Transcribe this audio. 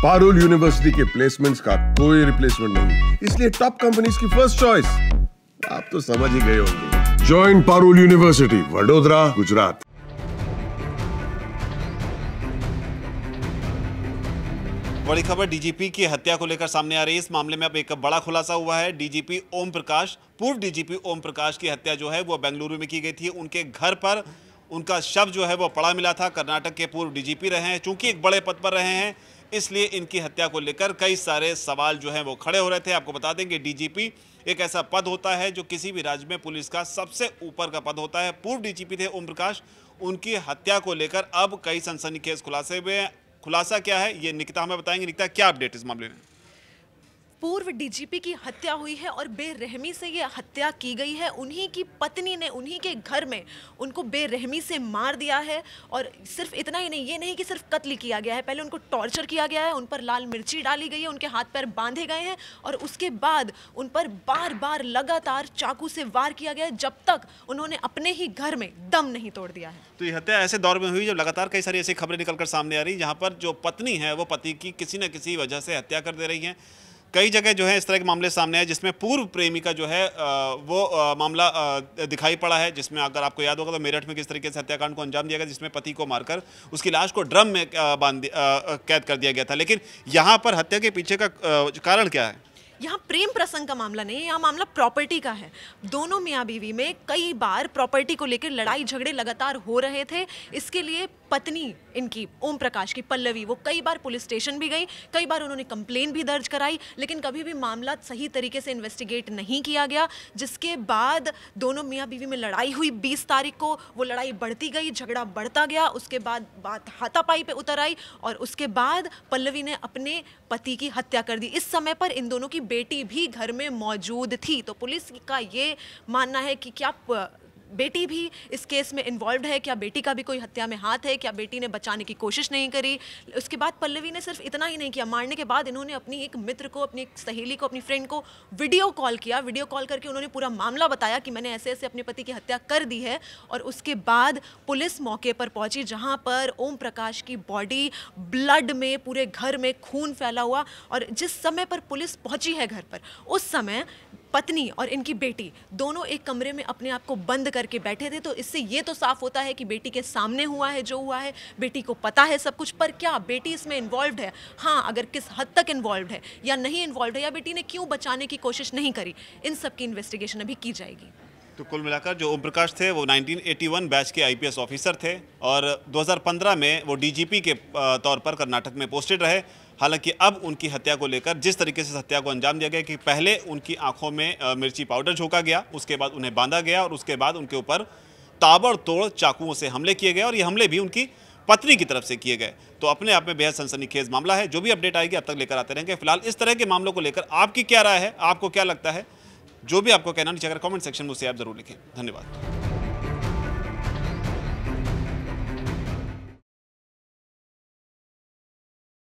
Parul university के placements का कोई रिप्लेसमेंट नहीं, इसलिए टॉप कंपनीज की फर्स्ट चॉइस। आप तो समझ ही गए होंगे। Join Parul university, Vadodara, Gujarat. बड़ी खबर डीजीपी की हत्या को लेकर सामने आ रही है। इस मामले में अब एक बड़ा खुलासा हुआ है। डीजीपी ओम प्रकाश, पूर्व डीजीपी ओम प्रकाश की हत्या जो है वो बेंगलुरु में की गई थी। उनके घर पर उनका शव जो है वो पड़ा मिला था। कर्नाटक के पूर्व डीजीपी रहे हैं, चूंकि एक बड़े पद पर रहे हैं, इसलिए इनकी हत्या को लेकर कई सारे सवाल जो हैं वो खड़े हो रहे थे। आपको बता दें कि डीजीपी एक ऐसा पद होता है जो किसी भी राज्य में पुलिस का सबसे ऊपर का पद होता है। पूर्व डीजीपी थे ओम प्रकाश, उनकी हत्या को लेकर अब कई सनसनीखेज खुलासे हुए हैं। खुलासा क्या है ये निकिता हमें बताएंगे। निकिता, क्या अपडेट इस मामले में? पूर्व डीजीपी की हत्या हुई है और बेरहमी से ये हत्या की गई है। उन्हीं की पत्नी ने उन्हीं के घर में उनको बेरहमी से मार दिया है। और सिर्फ इतना ही नहीं, ये नहीं कि सिर्फ कत्ल किया गया है, पहले उनको टॉर्चर किया गया है, उन पर लाल मिर्ची डाली गई है, उनके हाथ पैर बांधे गए हैं और उसके बाद उन पर बार बार लगातार चाकू से वार किया गया है जब तक उन्होंने अपने ही घर में दम नहीं तोड़ दिया है। तो ये हत्या ऐसे दौर में हुई जब लगातार कई सारी ऐसी खबरें निकलकर सामने आ रही, जहां पर जो पत्नी है वो पति की किसी न किसी वजह से हत्या कर दे रही है। कई जगह जो है इस तरह के मामले सामने आए जिसमें पूर्व प्रेमी का जो है वो मामला दिखाई पड़ा है, जिसमें अगर आपको याद होगा तो मेरठ में किस तरीके से हत्याकांड को अंजाम दिया गया, जिसमें पति को मारकर उसकी लाश को ड्रम में कैद कर दिया गया था। लेकिन यहाँ पर हत्या के पीछे का कारण क्या है? यहाँ प्रेम प्रसंग का मामला नहीं है, यहाँ मामला प्रॉपर्टी का है। दोनों मियाँ बीवी में कई बार प्रॉपर्टी को लेकर लड़ाई झगड़े लगातार हो रहे थे। इसके लिए पत्नी इनकी ओम प्रकाश की पल्लवी वो कई बार पुलिस स्टेशन भी गई, कई बार उन्होंने कंप्लेन भी दर्ज कराई, लेकिन कभी भी मामला सही तरीके से इन्वेस्टिगेट नहीं किया गया। जिसके बाद दोनों मियाँ बीवी में लड़ाई हुई 20 तारीख को। वो लड़ाई बढ़ती गई, झगड़ा बढ़ता गया, उसके बाद बात हाथापाई पे उतर आई और उसके बाद पल्लवी ने अपने पति की हत्या कर दी। इस समय पर इन दोनों की बेटी भी घर में मौजूद थी। तो पुलिस का ये मानना है कि क्या बेटी भी इस केस में इन्वॉल्व है, क्या बेटी का भी कोई हत्या में हाथ है, क्या बेटी ने बचाने की कोशिश नहीं करी। उसके बाद पल्लवी ने सिर्फ इतना ही नहीं किया, मारने के बाद इन्होंने अपनी एक मित्र को, अपनी एक सहेली को, अपनी फ्रेंड को वीडियो कॉल किया। वीडियो कॉल करके उन्होंने पूरा मामला बताया कि मैंने ऐसे ऐसे अपने पति की हत्या कर दी है। और उसके बाद पुलिस मौके पर पहुंची, जहां पर ओम प्रकाश की बॉडी ब्लड में, पूरे घर में खून फैला हुआ। और जिस समय पर पुलिस पहुंची है घर पर, उस समय पत्नी और इनकी बेटी दोनों एक कमरे में अपने आप को बंद करके बैठे थे। तो इससे ये तो साफ होता है कि बेटी के सामने हुआ है जो हुआ है, बेटी को पता है सब कुछ। पर क्या बेटी इसमें इन्वॉल्व है? हाँ, अगर किस हद तक इन्वॉल्व है या नहीं इन्वॉल्व है, या बेटी ने क्यों बचाने की कोशिश नहीं करी, इन सब की इन्वेस्टिगेशन अभी की जाएगी। तो कुल मिलाकर जो ओम प्रकाश थे वो 1981 बैच के आईपीएस ऑफिसर थे और 2015 में वो डीजीपी के तौर पर कर्नाटक में पोस्टेड रहे। हालांकि अब उनकी हत्या को लेकर जिस तरीके से हत्या को अंजाम दिया गया कि पहले उनकी आंखों में मिर्ची पाउडर झोंका गया, उसके बाद उन्हें बांधा गया और उसके बाद उनके ऊपर ताबड़तोड़ चाकुओं से हमले किए गए और ये हमले भी उनकी पत्नी की तरफ से किए गए। तो अपने आप में बेहद सनसनीखेज मामला है। जो भी अपडेट आएगी अब तक लेकर आते रहेंगे। फिलहाल इस तरह के मामलों को लेकर आपकी क्या राय है, आपको क्या लगता है? जो भी आपको कहना नीचे अगर कमेंट सेक्शन में उसे आप जरूर लिखें। धन्यवाद।